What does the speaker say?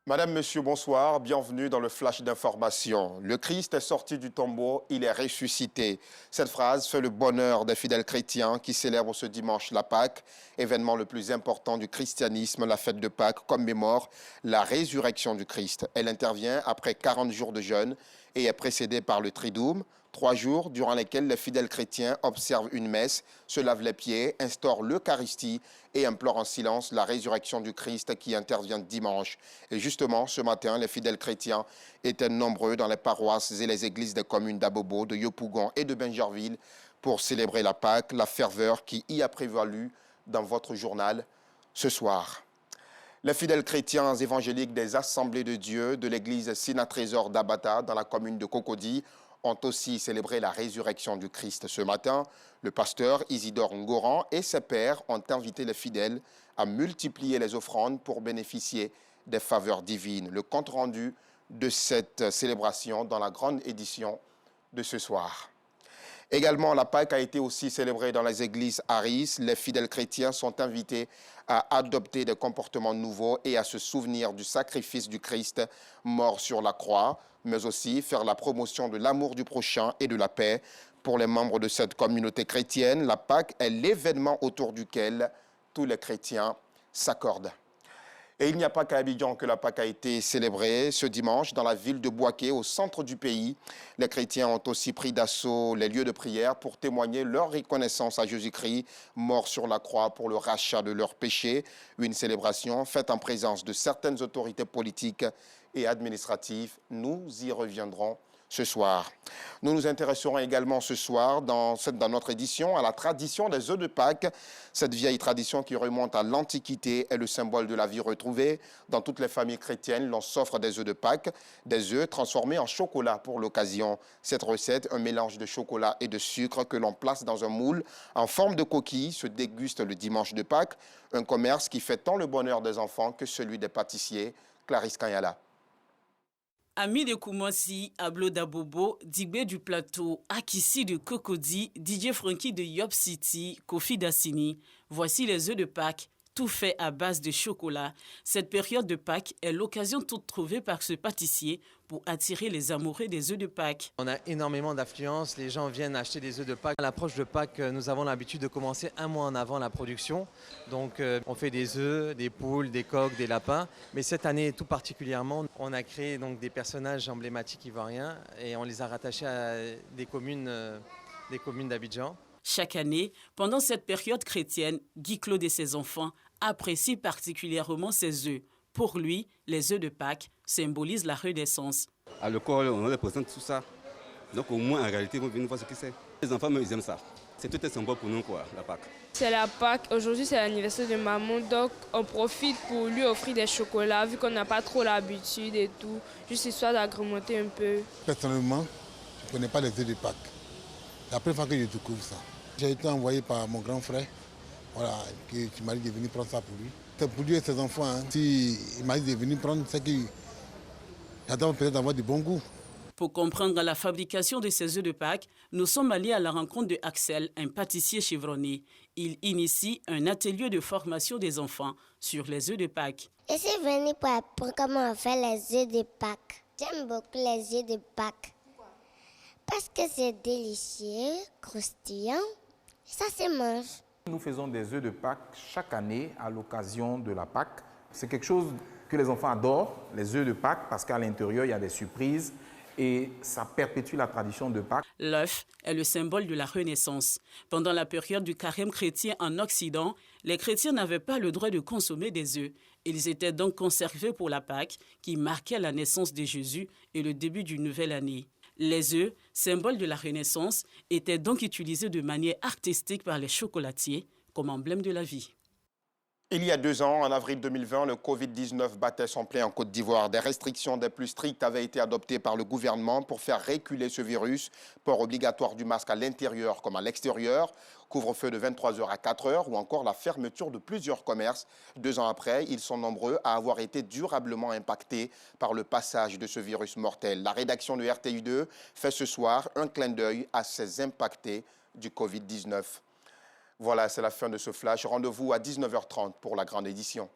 Madame, Monsieur, bonsoir. Bienvenue dans le flash d'information. Le Christ est sorti du tombeau, il est ressuscité. Cette phrase fait le bonheur des fidèles chrétiens qui célèbrent ce dimanche la Pâque, événement le plus important du christianisme. La fête de Pâques commémore la résurrection du Christ. Elle intervient après 40 jours de jeûne et est précédée par le Triduum, 3 jours durant lesquels les fidèles chrétiens observent une messe, se lavent les pieds, instaurent l'Eucharistie et implorent en silence la résurrection du Christ qui intervient dimanche. Et justement, ce matin, les fidèles chrétiens étaient nombreux dans les paroisses et les églises des communes d'Abobo, de Yopougon et de Bingerville pour célébrer la Pâque, la ferveur qui y a prévalu dans votre journal ce soir. Les fidèles chrétiens évangéliques des Assemblées de Dieu de l'église Sina-Trésor d'Abata dans la commune de Cocody ont aussi célébré la résurrection du Christ. Ce matin, le pasteur Isidore Ngoran et ses pairs ont invité les fidèles à multiplier les offrandes pour bénéficier des faveurs divines. Le compte-rendu de cette célébration dans la grande édition de ce soir. Également, la Pâque a été aussi célébrée dans les églises Aris. Les fidèles chrétiens sont invités à adopter des comportements nouveaux et à se souvenir du sacrifice du Christ mort sur la croix, mais aussi faire la promotion de l'amour du prochain et de la paix. Pour les membres de cette communauté chrétienne, la Pâque est l'événement autour duquel tous les chrétiens s'accordent. Et il n'y a pas qu'à Abidjan que la Pâque a été célébrée. Ce dimanche, dans la ville de Bouaké, au centre du pays, les chrétiens ont aussi pris d'assaut les lieux de prière pour témoigner leur reconnaissance à Jésus-Christ, mort sur la croix pour le rachat de leurs péchés. Une célébration faite en présence de certaines autorités politiques et administratives. Nous y reviendrons ce soir. Nous nous intéresserons également ce soir dans notre édition à la tradition des œufs de Pâques. Cette vieille tradition qui remonte à l'Antiquité est le symbole de la vie retrouvée. Dans toutes les familles chrétiennes, l'on s'offre des œufs de Pâques, des œufs transformés en chocolat pour l'occasion. Cette recette, un mélange de chocolat et de sucre que l'on place dans un moule en forme de coquille, se déguste le dimanche de Pâques. Un commerce qui fait tant le bonheur des enfants que celui des pâtissiers. Clarisse Kanyala. Amis de Koumassi, Ablo d'Abobo, Digbe du Plateau, Akissi de Cocody, DJ Frankie de Yop City, Kofi Dassini. Voici les œufs de Pâques, tout fait à base de chocolat. Cette période de Pâques est l'occasion toute trouvée par ce pâtissier pour attirer les amoureux des œufs de Pâques. On a énormément d'affluence, les gens viennent acheter des œufs de Pâques. À l'approche de Pâques, nous avons l'habitude de commencer un mois en avant la production. Donc on fait des œufs, des poules, des coqs, des lapins. Mais cette année tout particulièrement, on a créé donc des personnages emblématiques ivoiriens et on les a rattachés à des communes d'Abidjan. Chaque année, pendant cette période chrétienne, Guy Claude et ses enfants apprécient particulièrement ces œufs. Pour lui, les œufs de Pâques symbolisent la renaissance. À l'école, on leur présente tout ça. Donc au moins, en réalité, ils vont venir voir ce que c'est. Les enfants, ils aiment ça. C'est tout un symbole pour nous, quoi, la Pâques. C'est la Pâques. Aujourd'hui, c'est l'anniversaire de maman. Donc on profite pour lui offrir des chocolats, vu qu'on n'a pas trop l'habitude et tout. Juste histoire d'agrémenter un peu. Personnellement, je ne connais pas les œufs de Pâques. C'est la première fois que je découvre ça. J'ai été envoyé par mon grand frère, voilà, qui m'a dit de venir prendre ça pour lui. C'est pour lui et ses enfants. Hein. S'il m'a dit de venir prendre, c'est qu'il attend peut-être d'avoir du bon goût. Pour comprendre la fabrication de ces œufs de Pâques, nous sommes allés à la rencontre de Axel, un pâtissier chevronné. Il initie un atelier de formation des enfants sur les œufs de Pâques. Et c'est venu pour apprendre comment on fait les œufs de Pâques. J'aime beaucoup les œufs de Pâques. Parce que c'est délicieux, croustillant, ça se mange. Nous faisons des œufs de Pâques chaque année à l'occasion de la Pâques. C'est quelque chose que les enfants adorent, les œufs de Pâques, parce qu'à l'intérieur, il y a des surprises et ça perpétue la tradition de Pâques. L'œuf est le symbole de la Renaissance. Pendant la période du carême chrétien en Occident, les chrétiens n'avaient pas le droit de consommer des œufs. Ils étaient donc conservés pour la Pâque, qui marquait la naissance de Jésus et le début d'une nouvelle année. Les œufs, symbole de la Renaissance, étaient donc utilisés de manière artistique par les chocolatiers comme emblème de la vie. Il y a 2 ans, en avril 2020, le Covid-19 battait son plein en Côte d'Ivoire. Des restrictions des plus strictes avaient été adoptées par le gouvernement pour faire reculer ce virus. Port obligatoire du masque à l'intérieur comme à l'extérieur, couvre-feu de 23h à 4h ou encore la fermeture de plusieurs commerces. 2 ans après, ils sont nombreux à avoir été durablement impactés par le passage de ce virus mortel. La rédaction de RTU2 fait ce soir un clin d'œil à ces impactés du Covid-19. Voilà, c'est la fin de ce flash. Rendez-vous à 19h30 pour la grande édition.